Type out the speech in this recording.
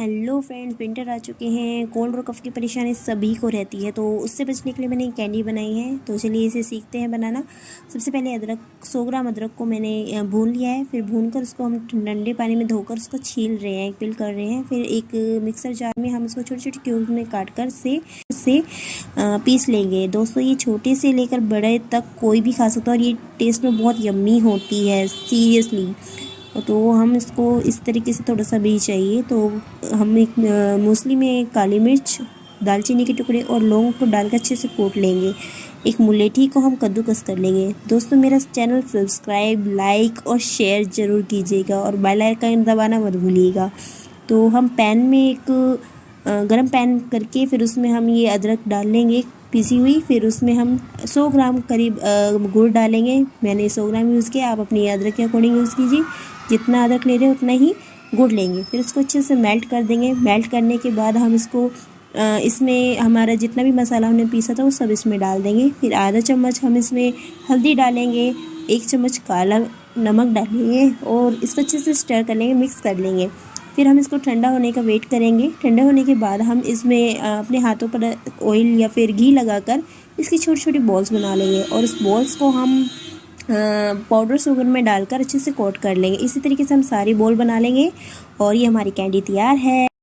Hello friends, winter आ चुके हैं। Cold और कफ की परेशानी सभी को रहती है, तो उससे बचने के लिए मैंने एक कैंडी बनाई है। तो चलिए इसे सीखते हैं बनाना। सबसे पहले 100 ग्राम अदरक को मैंने भून लिया है। फिर भूनकर उसको हम ठंडे पानी में धोकर उसको छील रहे हैं, पिल कर रहे हैं। फिर एक मिक्सर जार में हम उसको छोटे छोटे क्यूब में काट कर से पीस लेंगे। दोस्तों, ये छोटे से लेकर बड़े तक कोई भी खा सकता है और ये टेस्ट में बहुत यम्मी होती है, सीरियसली। तो हम इसको इस तरीके से थोड़ा सा भी चाहिए, तो हम एक मूसली में काली मिर्च, दालचीनी के टुकड़े और लौंग को डालकर अच्छे से कूट लेंगे। एक मुलेठी को हम कद्दूकस कर लेंगे। दोस्तों, मेरा चैनल सब्सक्राइब, लाइक और शेयर ज़रूर कीजिएगा और बेल आइकन दबाना मत भूलिएगा। तो हम पैन में एक गरम पैन करके फिर उसमें हम ये अदरक डाल लेंगे पीसी हुई। फिर उसमें हम 100 ग्राम करीब गुड़ डालेंगे। मैंने 100 ग्राम यूज़ किया, आप अपनी अदरक के अकॉर्डिंग यूज़ कीजिए। जितना अदरक ले रहे हैं उतना ही गुड़ लेंगे। फिर इसको अच्छे से मेल्ट कर देंगे। मेल्ट करने के बाद हम इसको इसमें हमारा जितना भी मसाला हमने पीसा था वो सब इसमें डाल देंगे। फिर आधा चम्मच हम इसमें हल्दी डालेंगे, 1 चम्मच काला नमक डालेंगे और इसको अच्छे से स्टर कर लेंगे, मिक्स कर लेंगे। फिर हम इसको ठंडा होने का वेट करेंगे। ठंडा होने के बाद हम इसमें अपने हाथों पर ऑयल या फिर घी लगाकर इसकी छोटी छोटी बॉल्स बना लेंगे और उस बॉल्स को हम पाउडर शुगर में डालकर अच्छे से कोट कर लेंगे। इसी तरीके से हम सारी बॉल बना लेंगे और ये हमारी कैंडी तैयार है।